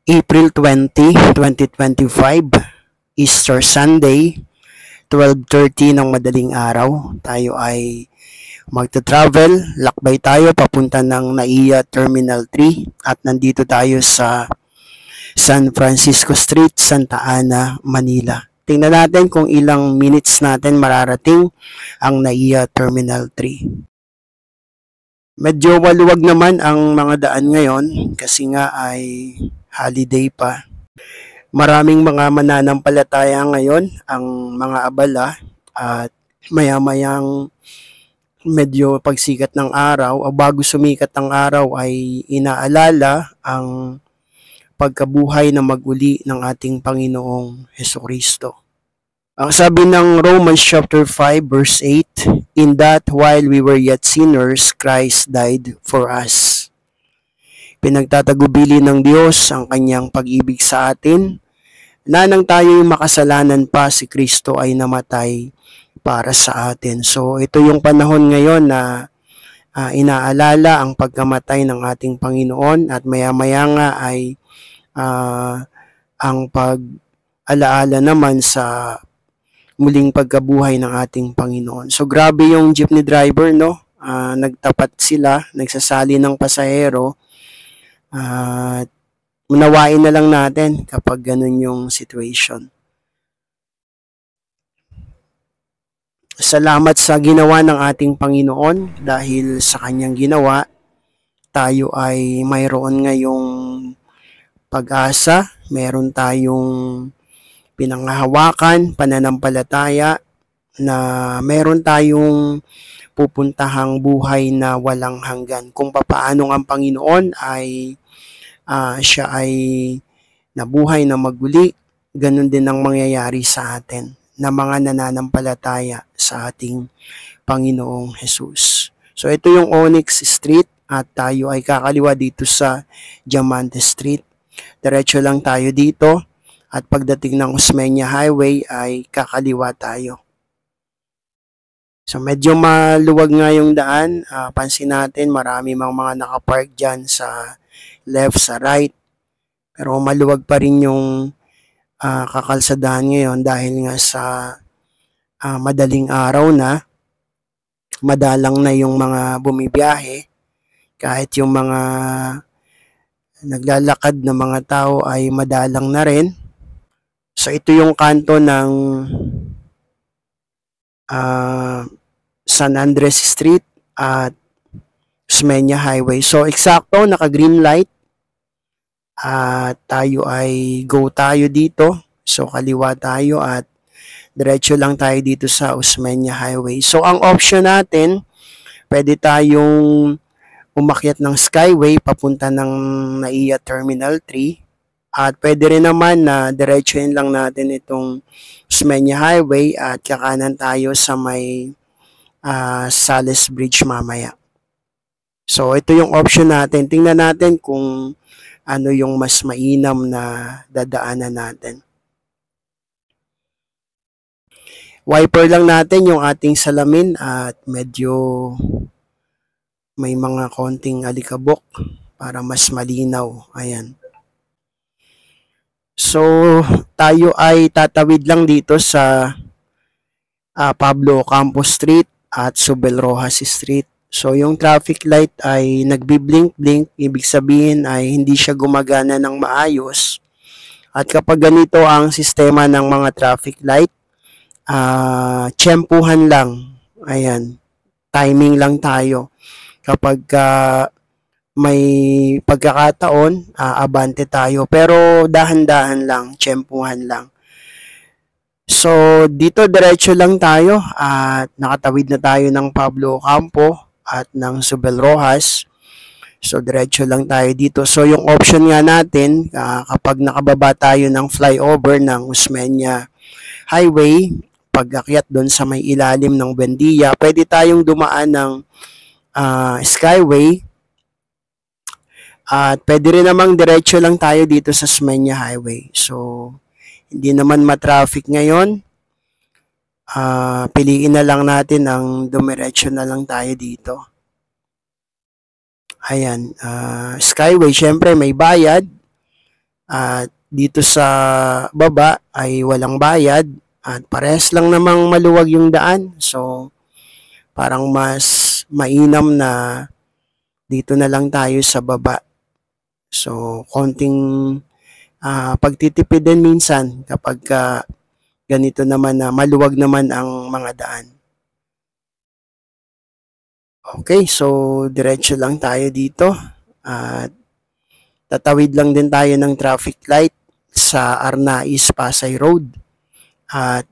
April 20, 2025, Easter Sunday, 12:30 ng madaling araw. Tayo ay magta-travel, lakbay tayo papunta ng NAIA Terminal 3 at nandito tayo sa San Francisco Street, Santa Ana, Manila. Tingnan natin kung ilang minutes natin mararating ang NAIA Terminal 3. Medyo maluwag naman ang mga daan ngayon kasi nga ay holiday pa. Maraming mga mananampalataya ngayon ang mga abala at maya-mayang medyo pagsikat ng araw o bago sumikat ang araw ay inaalala ang pagkabuhay na maguli ng ating Panginoong Hesukristo. Ang sabi ng Romans chapter 5 verse 8, "In that while we were yet sinners, Christ died for us." Pinagtatagubili ng Diyos ang kanyang pag-ibig sa atin, na nang tayo'y makasalanan pa, si Kristo ay namatay para sa atin. So ito yung panahon ngayon na inaalala ang pagkamatay ng ating Panginoon at maya-maya nga ay ang pag-alaala naman sa muling pagkabuhay ng ating Panginoon. So grabe yung jeepney driver, no? Nagtapat sila, nagsasali ng pasahero. At unawain na lang natin kapag ganun yung situation. Salamat sa ginawa ng ating Panginoon dahil sa kanyang ginawa, tayo ay mayroon ngayong pag-asa, meron tayong pinanghahawakan, pananampalataya, na meron tayong pupuntahang buhay na walang hanggan. Kung papaano ang Panginoon ay siya ay nabuhay na maguli, ganun din ang mangyayari sa atin na mga nananampalataya sa ating Panginoong Jesus. So ito yung Onyx Street at tayo ay kakaliwa dito sa Diamante Street. Diretso lang tayo dito at pagdating ng Osmeña Highway ay kakaliwa tayo. So medyo maluwag nga yung daan. Pansin natin marami mga nakapark dyan sa left, sa right. Pero maluwag pa rin yung kakalsadahan ngayon dahil nga sa madaling araw na, madalang na yung mga bumibiyahe. Kahit yung mga naglalakad na mga tao ay madalang na rin. So ito yung kanto ng San Andres Street at Osmeña Highway. So eksakto, naka-green light. Tayo ay go tayo dito. So kaliwa tayo at diretso lang tayo dito sa Osmeña Highway. So ang option natin, pwede tayong umakyat ng Skyway papunta ng NAIA Terminal 3. At pwede rin naman na diretsuhin lang natin itong Osmeña Highway at kakanan tayo sa may Sales Bridge mamaya. So ito yung option natin. Tingnan natin kung ano yung mas mainam na dadaanan natin. Wiper lang natin yung ating salamin at medyo may mga konting alikabok para mas malinaw. Ayan. So tayo ay tatawid lang dito sa Pablo Ocampo Street at Zubel Rojas Street. So yung traffic light ay nagbi-blink-blink, ibig sabihin ay hindi siya gumagana ng maayos. At kapag ganito ang sistema ng mga traffic light, tsempuhan lang. Ayan, timing lang tayo. Kapag may pagkakataon, abante tayo. Pero dahan-dahan lang, tsempuhan lang. So dito diretso lang tayo at nakatawid na tayo ng Pablo Ocampo at ng Zubel Rojas. So diretso lang tayo dito. So yung option nga natin, kapag nakababa tayo ng flyover ng Osmeña Highway, pag-akyat doon sa may ilalim ng Buendia, pwede tayong dumaan ng Skyway. At pwede rin namang diretso lang tayo dito sa Osmeña Highway. So hindi naman matraffic ngayon. Piliin na lang natin ang dumiretso na lang tayo dito. Ayan, Skyway, syempre may bayad. At dito sa baba ay walang bayad at parehas lang namang maluwag yung daan. So, parang mas mainam na dito na lang tayo sa baba. So, konting pagtitipid din minsan kapag ganito naman na maluwag naman ang mga daan. Okay, so diretso lang tayo dito. At tatawid lang din tayo ng traffic light sa Arnaiz Pasay Road. At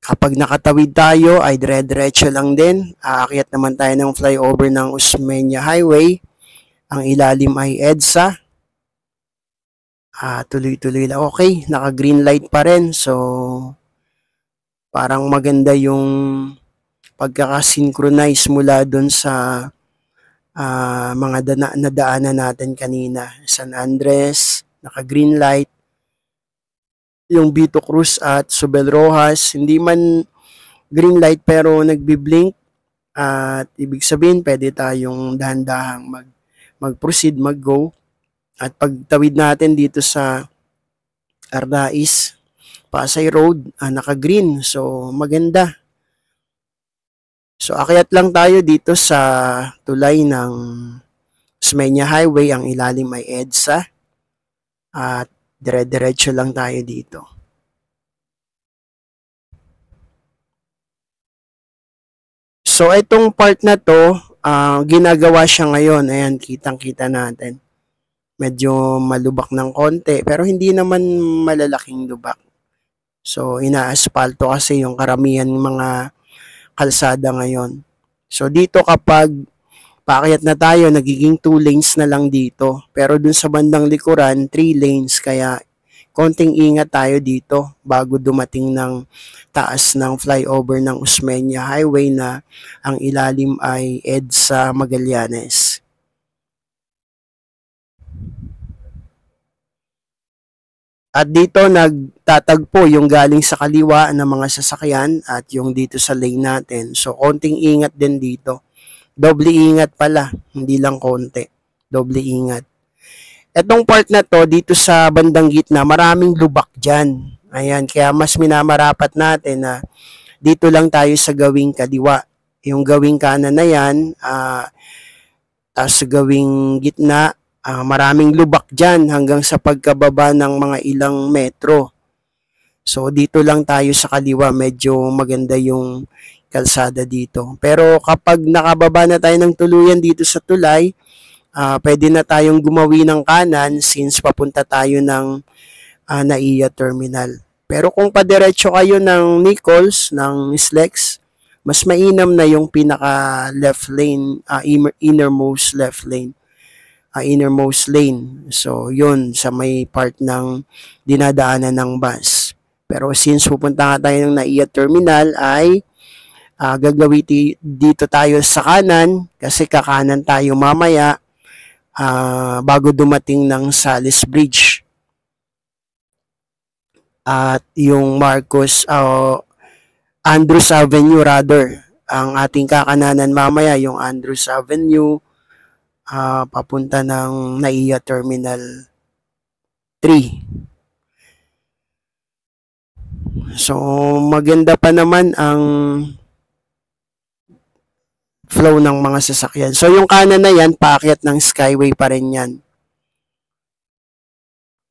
kapag nakatawid tayo ay dire-diretso lang din. Aakyat naman tayo ng flyover ng Osmeña Highway. Ang ilalim ay EDSA. Tuloy-tuloy lang. Okay, naka-green light pa rin. So, parang maganda yung pagkakasynchronize mula dun sa mga nadaanan natin kanina. San Andres, naka-green light. Yung Vito Cruz at Subel Rojas, hindi man green light pero nagbi-blink. At ibig sabihin, pwede tayong dahan-dahang mag-proceed, mag-go. At pagtawid natin dito sa Arnaiz Pasay Road, naka-green. So, maganda. So, akyat lang tayo dito sa tulay ng Osmeña Highway. Ang ilalim ay EDSA. At dire-diretso lang tayo dito. So, itong part na to, ginagawa siya ngayon. Ayan, kitang-kita natin. Medyo malubak ng konti, pero hindi naman malalaking lubak. So, ina-aspalto kasi yung karamihan mga kalsada ngayon. So, dito kapag paakyat na tayo, nagiging 2 lanes na lang dito. Pero dun sa bandang likuran, 3 lanes. Kaya, konting ingat tayo dito bago dumating ng taas ng flyover ng Osmeña Highway na ang ilalim ay EDSA Magallanes. At dito nagtatagpo yung galing sa kaliwa ng mga sasakyan at yung dito sa lane natin. So, konting ingat din dito. Doble ingat pala, hindi lang konti. Doble ingat. Etong part na to, dito sa bandang gitna, maraming lubak dyan. Ayan, kaya mas minamarapat natin na dito lang tayo sa gawing kaliwa. Yung gawing kanan na yan, sa gawing gitna, maraming lubak dyan hanggang sa pagkababa ng mga ilang metro. So, dito lang tayo sa kaliwa, medyo maganda yung kalsada dito. Pero kapag nakababa na tayo ng tuluyan dito sa tulay, pwede na tayong gumawi ng kanan since papunta tayo ng NAIA Terminal. Pero kung padiretso kayo ng Nichols, ng Slex, mas mainam na yung pinaka left lane, innermost left lane. Innermost lane. So, yun, sa may part ng dinadaanan ng bus. Pero since pupunta nga tayo ng NAIA Terminal, ay gagawin dito tayo sa kanan kasi kakanan tayo mamaya bago dumating ng Salis Bridge. At yung Andrews Avenue rather. Ang ating kakananan mamaya, yung Andrews Avenue, papunta ng NAIA Terminal 3. So, maganda pa naman ang flow ng mga sasakyan. So, yung kanan na yan, paakyat ng Skyway pa rin yan.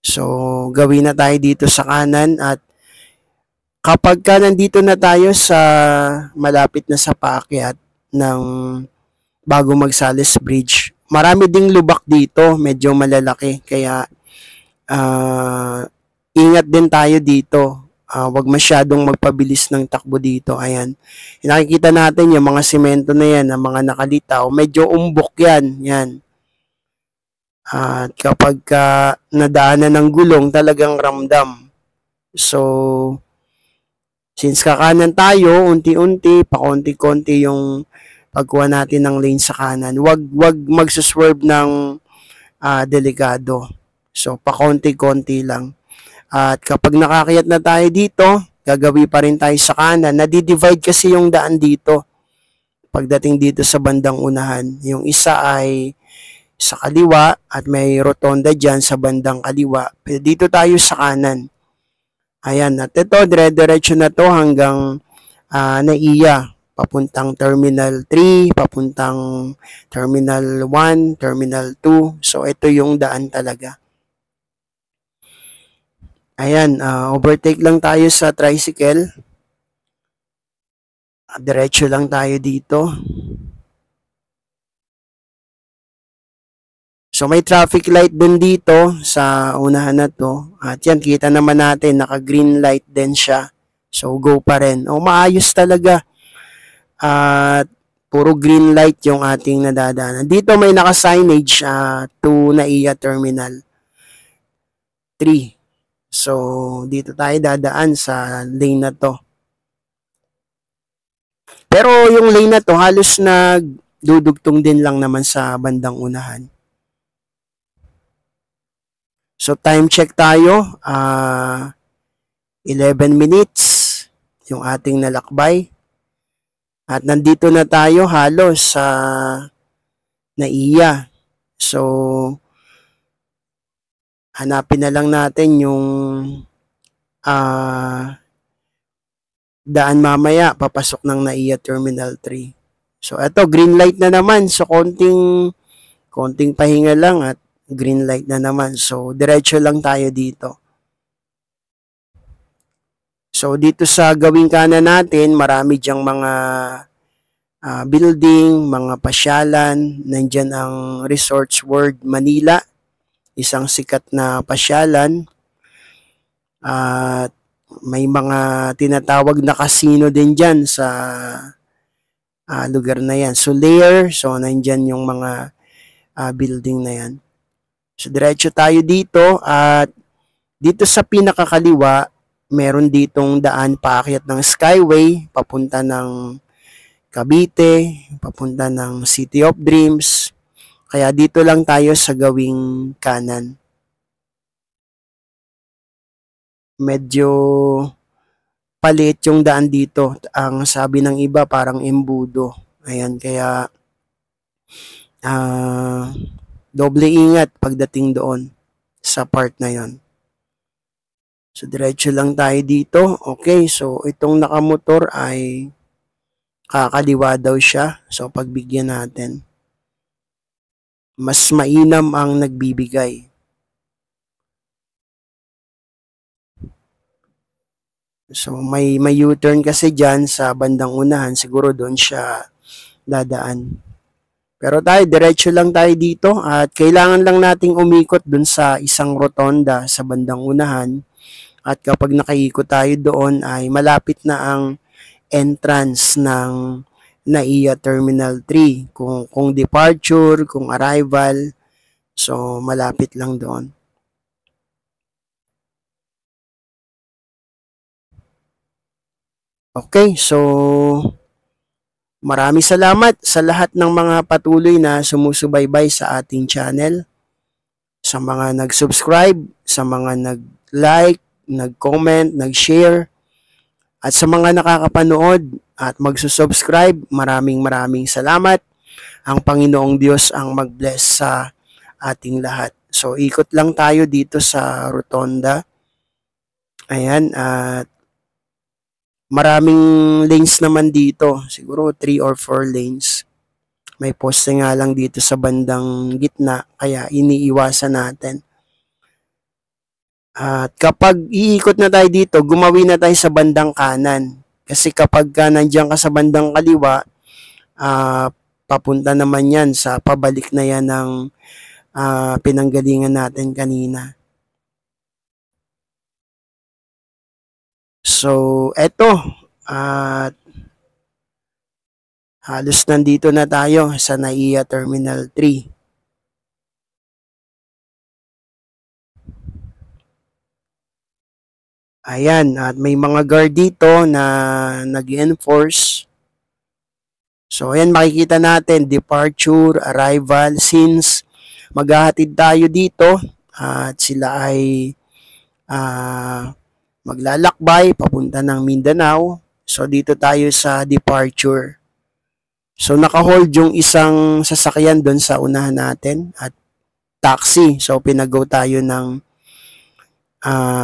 So, gawin na tayo dito sa kanan at kapag nandito na tayo sa malapit na sa paakyat ng bago mag-Salis Bridge, marami ding lubak dito, medyo malalaki. Kaya, ingat din tayo dito. Wag masyadong magpabilis ng takbo dito. Ayan. Nakikita natin yung mga semento na yan, ang mga nakalitaw. Medyo umbok yan. Yan. At kapag nadaanan ng gulong, talagang ramdam. So, since kakanan tayo, unti-unti, pakonti-konti yung pagkuha natin ng lane sa kanan. Wag magsuswerve ng delikado. So, pakonti-konti lang. At kapag nakakayat na tayo dito, gagawi pa rin tayo sa kanan. Nadi-divide kasi yung daan dito. Pagdating dito sa bandang unahan, yung isa ay sa kaliwa at may rotonda dyan sa bandang kaliwa. Pero dito tayo sa kanan. Ayan, at ito, dire-diretso na to hanggang NAIA, papuntang Terminal 3, papuntang Terminal 1, Terminal 2. So, ito yung daan talaga. Ayan, overtake lang tayo sa tricycle. Diretso lang tayo dito. So, may traffic light din dito sa unahan na to. At yan, kita naman natin, naka-green light din siya. So, go pa rin. Maayos talaga. At puro green light yung ating nadadaanan. Dito may naka-signage to NAIA Terminal 3. So, dito tayo dadaan sa lane na to. Pero yung lane na to, halos nagdudugtong din lang naman sa bandang unahan. So, time check tayo. 11 minutes yung ating nalakbay. At nandito na tayo halos sa NAIA. So, hanapin na lang natin yung daan mamaya papasok ng NAIA Terminal 3. So, eto, green light na naman. So, konting pahinga lang at green light na naman. So, diretso lang tayo dito. So, dito sa gawing kanan natin, marami diyang mga building, mga pasyalan. Nandyan ang Resorts World Manila, isang sikat na pasyalan. At may mga tinatawag na casino din dyan sa lugar na yan. Solaire, so nandyan yung mga building na yan. So, diretso tayo dito at dito sa pinakakaliwa, meron ditong daan paakyat ng Skyway, papunta ng Cavite, papunta ng City of Dreams. Kaya dito lang tayo sa gawing kanan. Medyo palit yung daan dito. Ang sabi ng iba, parang embudo. Ayan, kaya doble ingat pagdating doon sa part na yon. So, diretso lang tayo dito. Okay, so itong nakamotor ay kakaliwa daw siya. So, pagbigyan natin. Mas mainam ang nagbibigay. So, may U-turn kasi dyan sa bandang unahan. Siguro doon siya dadaan. Pero tayo, diretso lang tayo dito at kailangan lang nating umikot dun sa isang rotonda sa bandang unahan. At kapag nakaikot tayo doon ay malapit na ang entrance ng NAIA Terminal 3. Kung departure, kung arrival, so malapit lang doon. Okay, so maraming salamat sa lahat ng mga patuloy na sumusubaybay sa ating channel. Sa mga nag-subscribe, sa mga nag-like, nag-comment, nag-share, at sa mga nakakapanood at magsusubscribe, maraming salamat. Ang Panginoong Diyos ang mag-bless sa ating lahat. So, ikot lang tayo dito sa rotonda. Ayan, at maraming lanes naman dito. Siguro 3 or 4 lanes. May poste nga lang dito sa bandang gitna, kaya iniiwasan natin. At kapag iikot na tayo dito, gumawi na tayo sa bandang kanan. Kasi kapag nandiyan ka sa bandang kaliwa, papunta naman yan sa pabalik na yan ng pinanggalingan natin kanina. So, eto. At halos nandito na tayo sa NAIA Terminal 3. Ayan, at may mga guard dito na nag-enforce. So, ayan, makikita natin, departure, arrival, since maghahatid tayo dito at sila ay maglalakbay papunta ng Mindanao. So, dito tayo sa departure. So naka-hold yung isang sasakyan doon sa unahan natin at taxi. So pinag-go tayo ng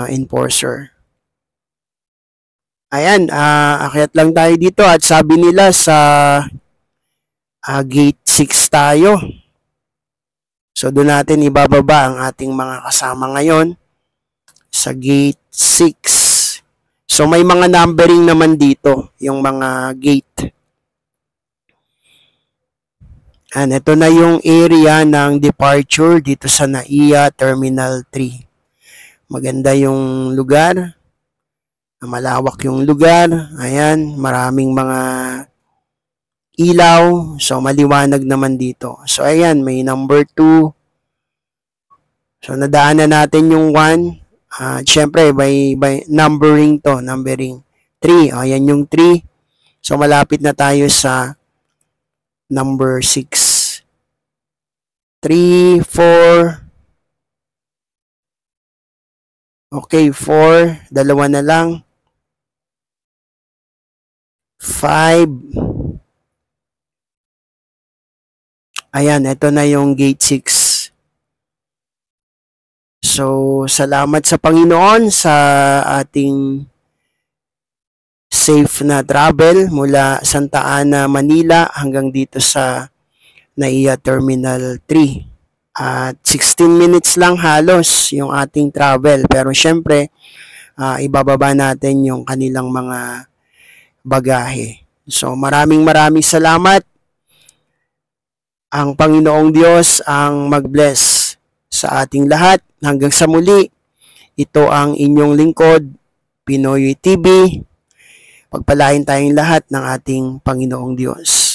enforcer. Ayan, akyat lang tayo dito at sabi nila sa gate 6 tayo. So doon natin ibababa ang ating mga kasama ngayon sa gate 6. So may mga numbering naman dito, yung mga gate. And ito na yung area ng departure dito sa NAIA Terminal 3. Maganda yung lugar. Malawak yung lugar. Ayan, maraming mga ilaw. So maliwanag naman dito. So ayan, may number 2. So nadaanan natin yung 1. Siyempre, by numbering to. Numbering 3. Ayan yung 3. So malapit na tayo sa number 6. 3, 4. Okay, 4. Dalawa na lang. 5. Ayan, ito na yung gate 6. So, salamat sa Panginoon sa ating safe na travel mula Santa Ana, Manila hanggang dito sa NAIA Terminal 3. At 16 minutes lang halos yung ating travel. Pero syempre, ibababa natin yung kanilang mga bagahe. So maraming salamat. Ang Panginoong Diyos ang mag-bless sa ating lahat. Hanggang sa muli, ito ang inyong lingkod, Pinoy TV. Pagpalain tayong lahat ng ating Panginoong Diyos.